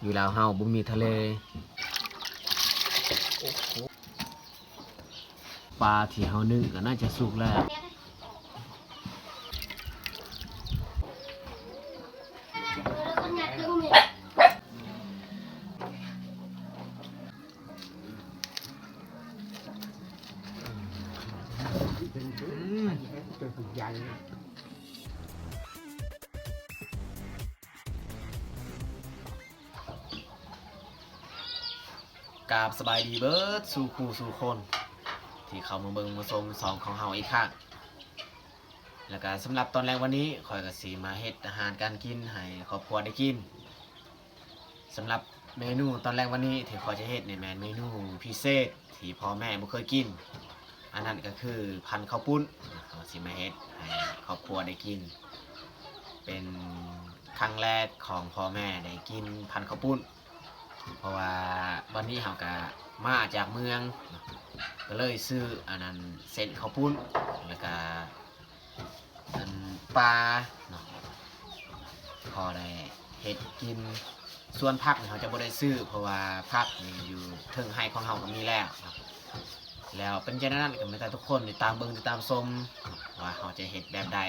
อยู่ลาวเฮาบ่มีทะเลปลาที่เฮานึ่งก็น่าจะสุกแล้วกราบสบายดีเบิดสู่คู่สู่คนที่เข้ามาเบิ่งมาชมสองของเฮาอีกครั้งแล้วก็สำหรับตอนแรกวันนี้ข่อยก็สิมาเฮ็ดอาหารการกินให้ครอบครัวได้กินสำหรับเมนูตอนแรกวันนี้ที่ข่อยจะเฮ็ดในแม่นเมนูพิเศษที่พ่อแม่บ่เคยกินอันนั้นก็คือพันธุ์ข้าวปุ้นเฮาสิมาเฮ็ดให้ครอบครัวได้กินเป็นครั้งแรกของพ่อแม่ได้กินพันธุ์ข้าวปุ้นเพราะว่าวันนี้เราก็มาจากเมืองก็เลยซื้ออันนั้นเส้นข้าวปุ้นแล้วก็อันปลาเนาะพอได้เฮ็ดกินส่วนผักเขาจะบ่ได้ซื้อเพราะว่าผักนี่อยู่เทิงให้ของเราก็มีแล้วเนาะแล้วเป็นจังนั้นก็ไม่แต่ทุกคนติดตามเบิ่งติดตามชมว่าเขาจะเฮ็ดแบบใด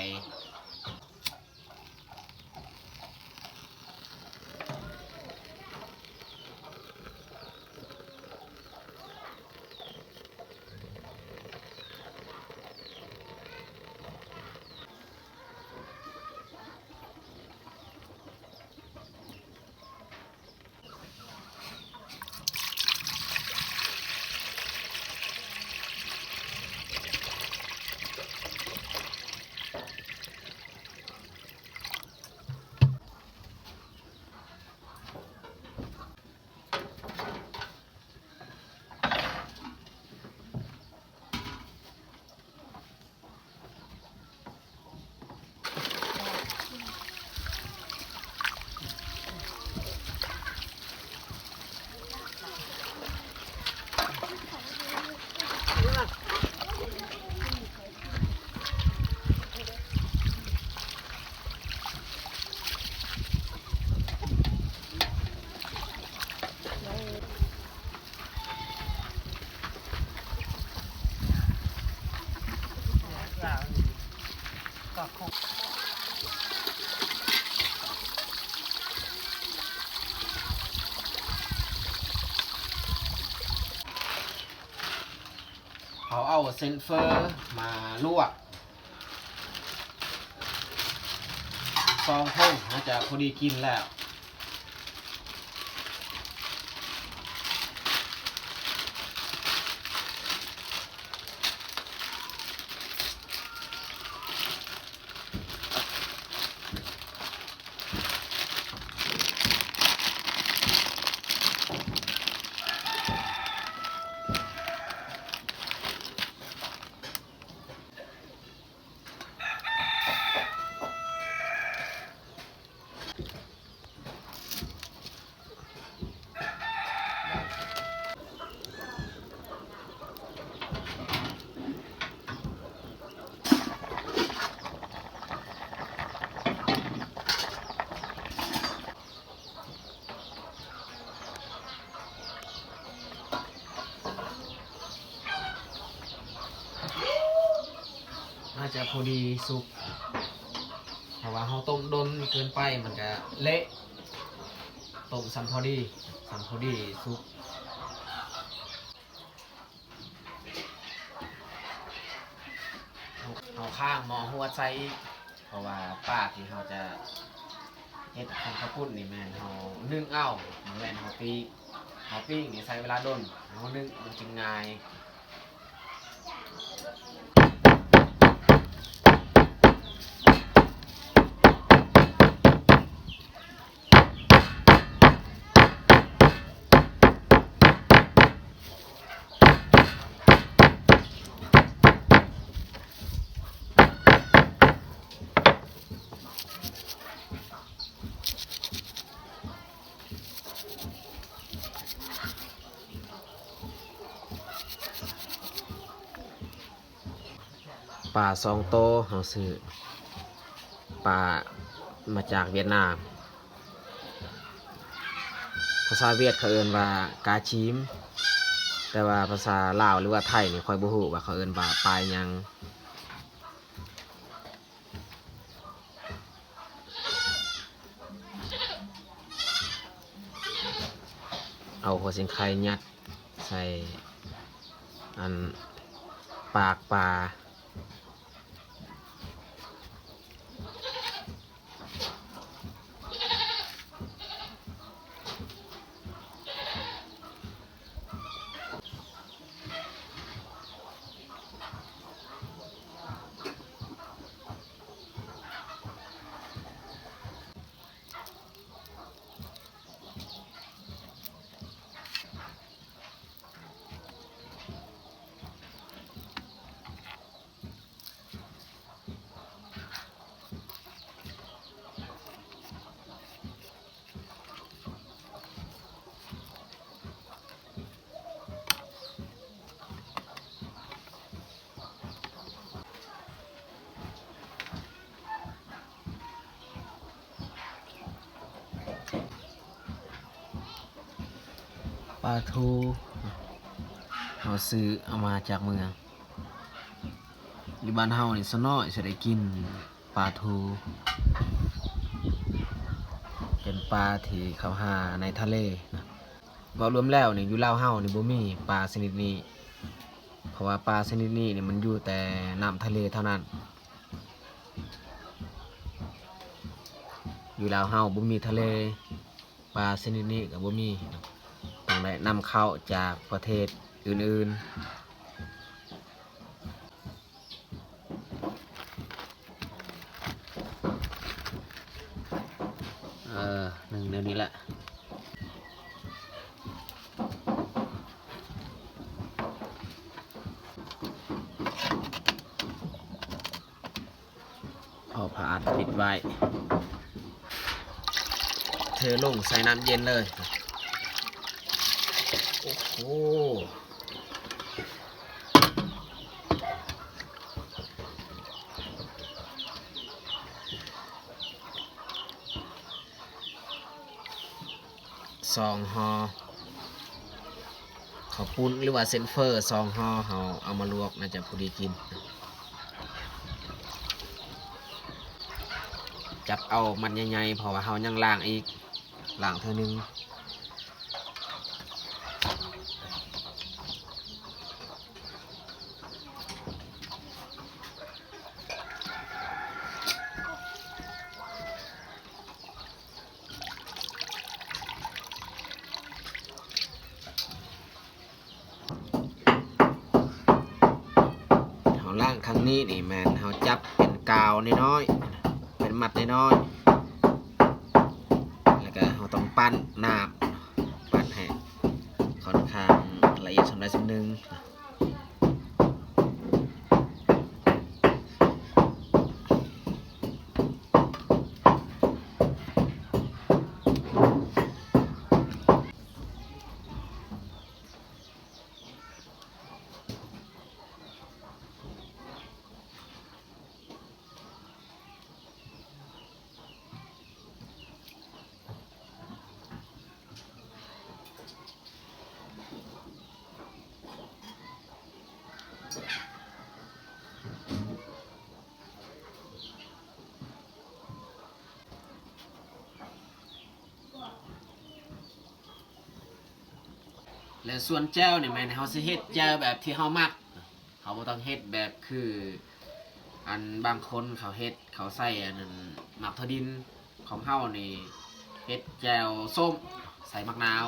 เขาเอาเซนเฟอร์มาลวกซองพ่งน่าจะพอดีกินแล้วน่าจะพอดีสุกเพราะว่าเราต้มดนเกินไปมันจะเละต้มสัมพอดีสุกเอาข้างหม้อหัวใจเพราะว่าป้าที่เขาจะเฮ็ดของข้าวปุ้นนี่แม่นเขานึ่งเอาแม่นเขาปิ้งนี่ใช้เวลาดนเขานึ่งมันจึงง่ายปลา2 โตเขาซื้อปลามาจากเวียดนาม ภาษาเวียดเขาเอิ้นว่ากาชิมแต่ว่าภาษาลาวหรือว่าไทยนี่ค่อยบ่ฮู้ว่าเขาเอิ้นว่าปลายหยังเอาหัวสิงไข่ยัดใส่อันปากปลาปลาทูเขาซื้อเอามาจากเมืองอยู่บ้านเฮานี่ซะน้อยสิได้กินปลาทูเป็นปลาที่เขาหาในทะเลนะบ่รวมแล้วนี่อยู่ลาวเฮานี่บ่มีปลาชนิดนี้เพราะว่าปลาชนิดนี้นี่มันอยู่แต่น้ำทะเลเท่านั้นอยู่ลาวเฮาบ่มีทะเลปลาชนิดนี้ก็บ่มีต้องได้นำเข้าจากประเทศอื่นๆหนึ่งเดี๋ยวนี้แหละเอาผ้าอัดปิดไว้เทลงใส่น้ำเย็นเลยโอ้โห2 ห่อข้าวปุ้นหรือว่าเซนเฟอร์2 ห่อเอามาลวกน่าจะพอดีกินจับเอามันใหญ่ๆเพราะว่าเฮายังล้างอีกล้างเท่านึงล่างครั้งนี้นี่แมนเขาจับเป็นกาวน้อยๆเป็นมัดน้อยๆแล้วก็เขาต้องปั้นน้ำปั้นให้ค่อนข้างละเอียดสำหรับสำนึงและส่วนแจ้วนี่แม่นเขาสิเฮ็ดแจ้วแบบที่เขามักเขาบ่ต้องเฮ็ดแบบคืออันบางคนเขาเฮ็ดเขาใส่อันนั้นหมักถั่วดินของเฮานี่เฮ็ดแจ้วส้มใส่มะนาว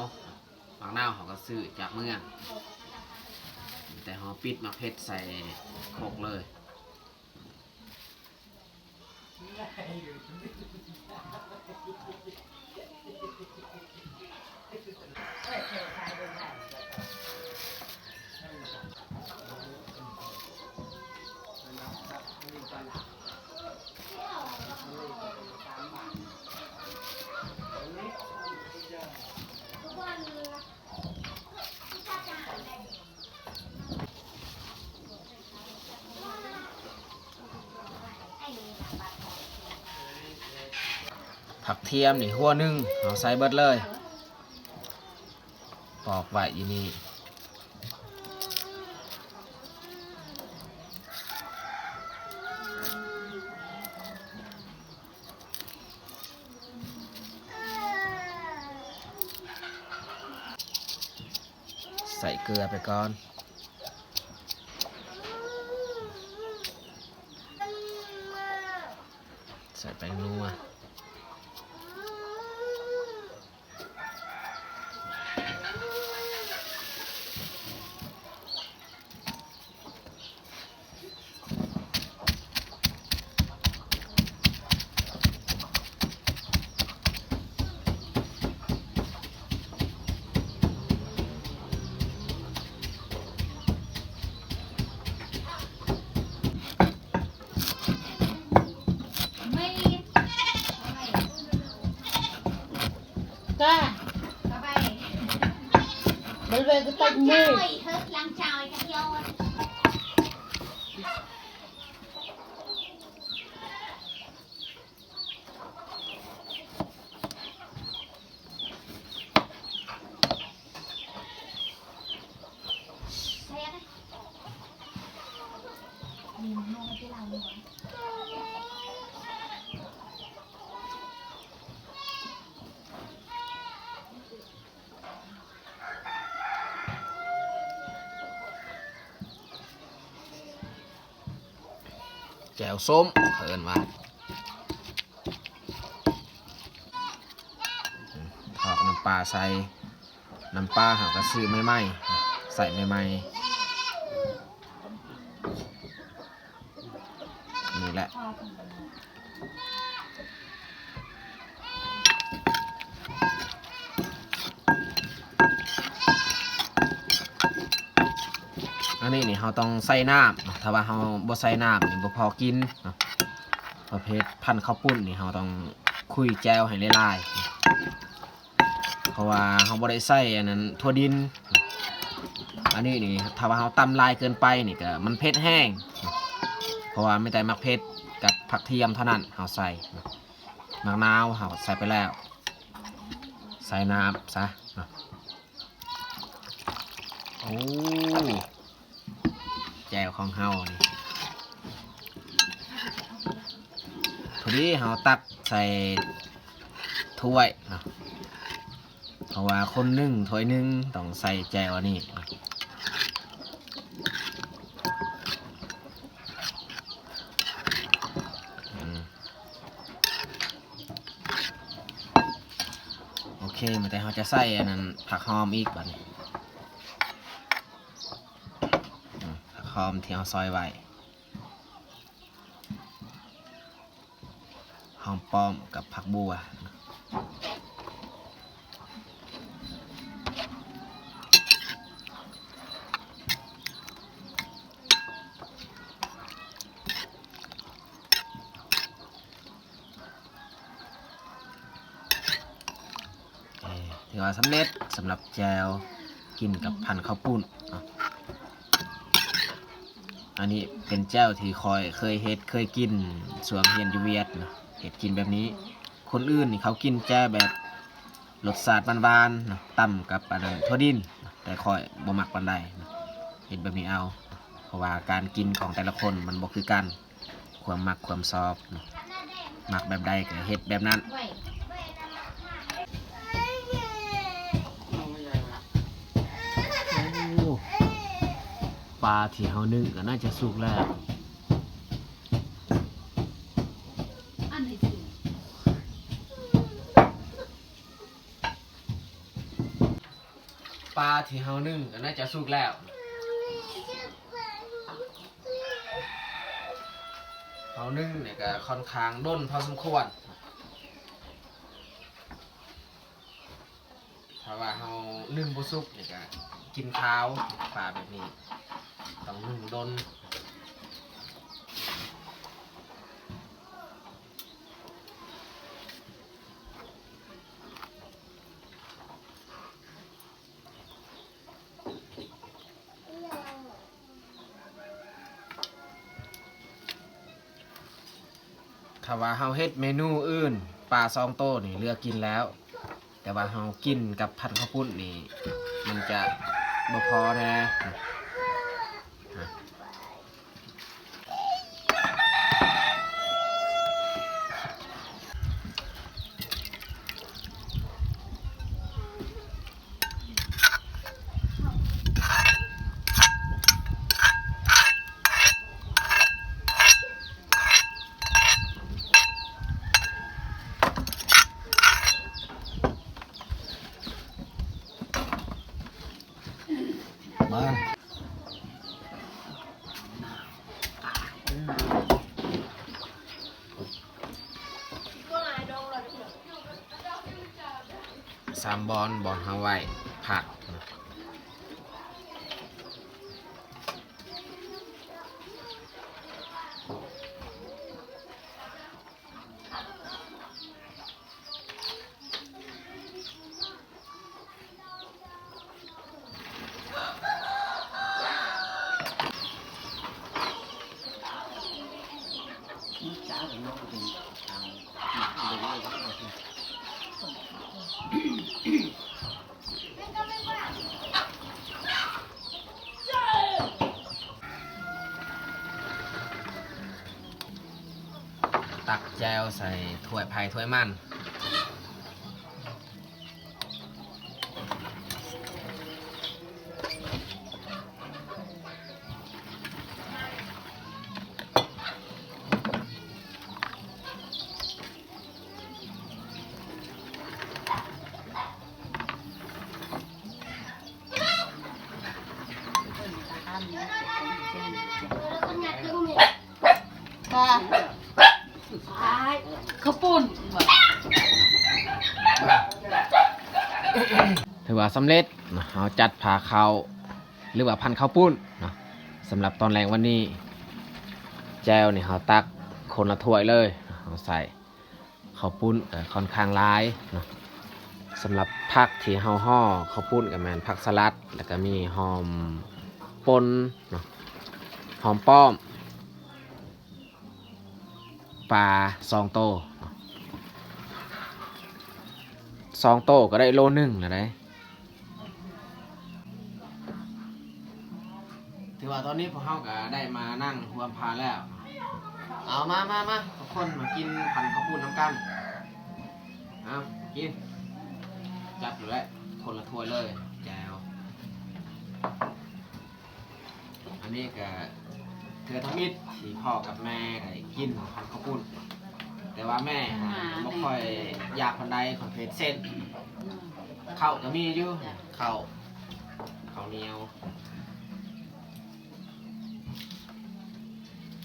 เขาก็ซื้อจากเมืองแต่เขาปิดมะเผ็ดใส่โคกเลยผักเทียมนี่หัวนึงเอาใส่เบิดเลย ปอกไว้อยู่นี่ใส่เกลือไปก่อนใส่แป้งนัวCa Bởi về cái tạch mê Lăng tròi cả vô Nhìn mua cái lòng rồi แจ่วส้มเขินมาถอกน้ำปลาใส่น้ำปลาหากระซื้อไม่ไหมใส่ไม่ไหมนี่แหละอันนี้นี่เราต้องใส่น้ำถ้าว่าเราบ่ใส่น้ำนี่บ่พอกินประเภทพันธุ์ข้าวปุ้นนี่เราต้องคุยแจวให้ละลายเพราะว่าเราบ่ได้ใส่อันนั้นถั่วดินอันนี้นี่ถ้าว่าเราตำลายเกินไปนี่ก็มันเผ็ดแห้งเพราะว่าไม่แต่มักเผ็ดกับผักเทียมเท่านั้นเราใส่มะนาวเราใส่ไปแล้วใส่น้ำซะโอ้แจวของเฮานี่พอดีเฮาตักใส่ถ้วยเนาะเพราะว่าคนนึ่งถ้วยนึงต้องใส่แจวนี่โอเคมาแต่เฮาจะใส่อันนั้นผักหอมอีกบัดนี้ผักหอมที่เฮาซอยไว้หอมป้อมกับผักบัวถือว่าสำเร็จสำหรับแจวกินกับพันข้าวปุ้นอันนี้เป็นแจวที่เคยเฮ็ดเคยกินส่วนเฮียนอยู่เวียดนะเฮ็ดกินแบบนี้คนอื่นนี่เขากินแจวแบบรสชาติหวานๆนะต่ำกับอันนั้นถั่วดินแต่คอยบ่มักปานใดเฮ็ดแบบนี้เอาเพราะว่าการกินของแต่ละคนมันบ่คือกันความมักความชอบนะมักแบบใดก็เฮ็ดแบบนั้นปลาที่เฮานึ่งก็น่าจะสุกแล้วปลาที่เฮานึ่งก็น่าจะสุกแล้วเฮานึ่งเนี่ยก็ค่อนข้างด้นพอสมควรถ้าว่าเฮานึ่งบ่สุกเนี่ยก็กินข้าวปลาแบบนี้ต้องนึ่งด้นถ้าว่าเฮาเฮ็ดเมนูอื่นปลาซองโตนี่เลือกกินแล้ว แต่ว่าเรากินกับพันข้าวปุ้นนี่มันจะบ่พอแน่มา3 บอลเฮาไว้ผักตักแจวใส่ถ้วยไผ่ถ้วยมันตาข้าวปุ้น ถือว่าสำเร็จเราจัดผ่าข้าวหรือว่าพันข้าวปุ้นนะสำหรับตอนแรงวันนี้แจวนี่เราตักคนละถ้วยเลยเราใส่ข้าวปุ้นค่อนข้างร้ายนะสำหรับผักที่เฮาห่อข้าวปุ้นกับแมนผักสลัดแล้วก็มีหอมป่นเนาะหอมป้อมปลา2 โต2 โตก็ได้โลนึงนะได้ถือว่าตอนนี้พวกเราก็ได้มานั่งรวมพาแล้วเอามาทุกคนมากินพันข้าวปุ้นน้ำกันเอากินจับอยู่แล้วคนละถ้วยเลยแจวอันนี้ก็เถือทมิตรที่พ่อกับแม่ได้กินพันข้าวปุ้นแต่ว่าแม่ไม่ค่อยอยากคนใดคนเพชรเส้นข้าวจะมีอยู่ข้าวเหนียว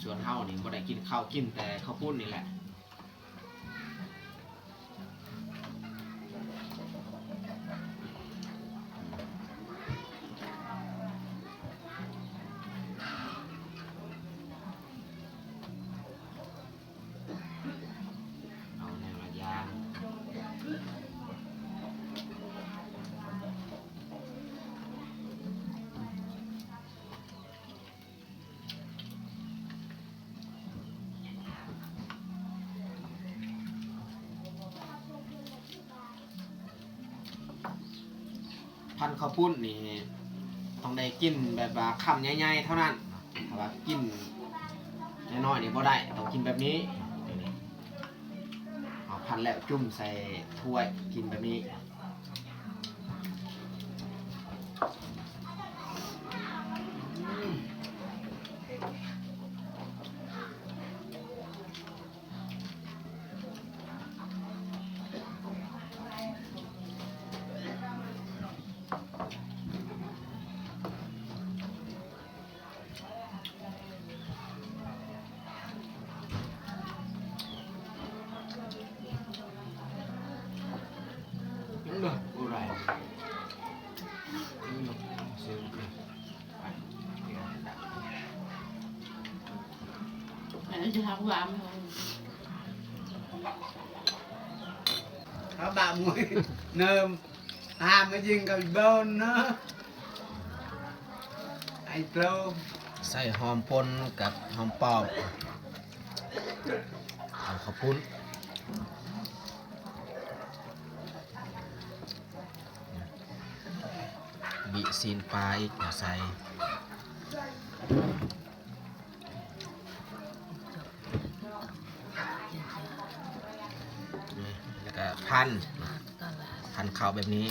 ส่วนเฮานี่บ่ได้กินข้าวกินแต่ข้าวปุ้นนี่แหละเอาแนวละอย่าง พันข้าวปุ้นนี่ต้องได้กินแบบว่าคำใหญ่ๆเท่านั้นถ้าว่ากินน้อยๆนี่บ่ได้ต้องกินแบบนี้เอาพันแล้วจุ่มใส่ถ้วยกินแบบนี้được ủa rồi Mẹ chỉ học làm thôi. Các bạn mũi nơm ham cái gì cầm bôn nữa anh lâu ใส่หอมป่นกับหอมปอมเอาข้าวปุ้น บิซีนปลาอีกใส่นี่แล้วก็พันข้าวแบบนี้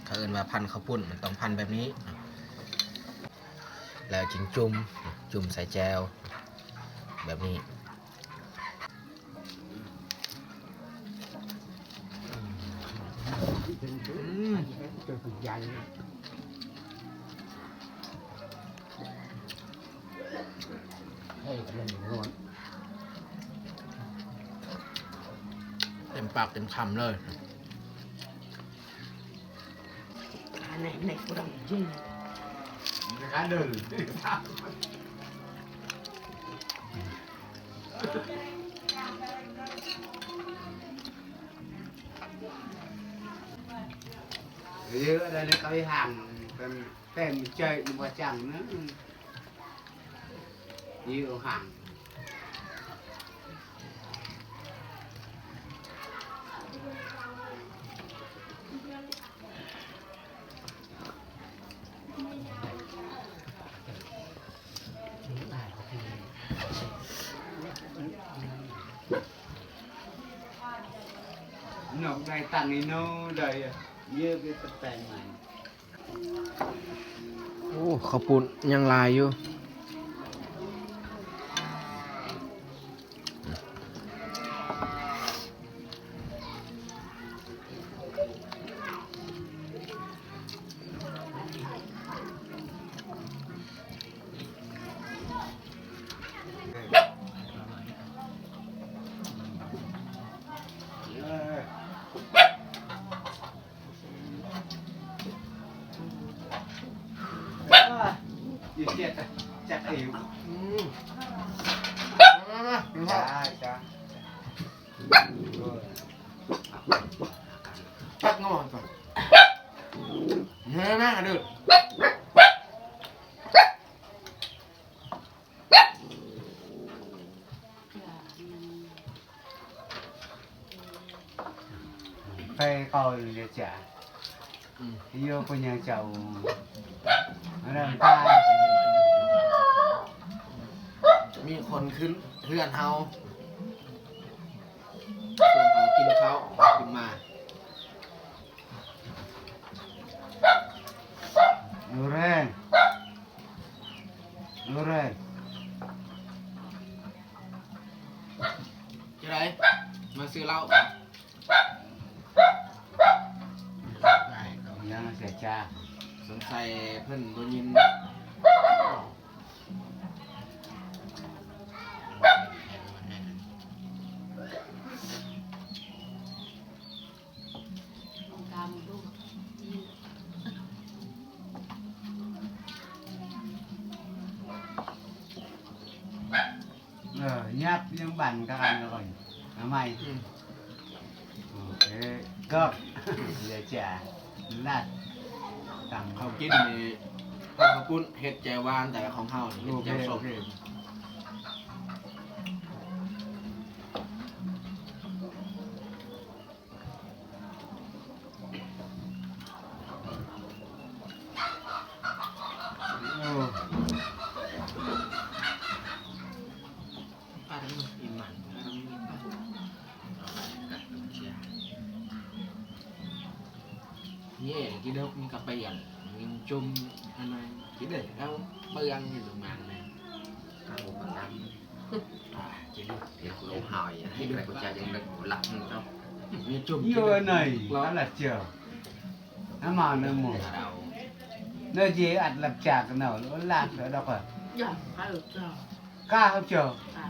เขาเอิ้นว่าพันข้าวปุ้นมันต้องพันแบบนี้ แล้วจึงจุ่มใส่แจวแบบนี้เต็มปากเต็มคำเลย cá đừng dưới ở đây nó có cái hàng tem chơi mà chẳng nữa nhiều hàng nó này tặng đi nó đầy như cái tập tèn này โอ้ข้าวปุ้นยังลายอยู่ยืดเจ็ดจัดอิ๋วจ้าจ้า ตักงอนก่อนเฮ้ยแม่ดื้อ phải coi để trả yêu của nhà chậu nó làm ta มีคนขึ้นเพื่อนเฮาชวนเขากินเขาขึ้นมา Nuren Nuren จะไรมาซื้อเหล้า ยังเสียจ้า สงสัยเพิ่นบ่ยินnháp những bàn các anh rồi nó mày ok cơm để trả lạt เขากินนี่ข้าวปุ้นเฮ็ดแจวหวานแต่ของเฮานี่เฮ็ดแจวส้ม ป้าทั้งหมดอิ่มหมันนี่กี่เด็กมีกระเปียนมีจุ่มอะไรกี่เด็กเอาเปื้องอยู่ตรงนั้นเลยข้าวหมูกระตังกี่ลูก thì lỗ hỏi hay là con trai dân lực lặng đâu มีจุ่ม như này nó là chiều nó mà nó mù đầu nó gì ăn lập trà cái nào nó lạc ở đâu rồi Dạ, phải được rồi. ca không chiều À.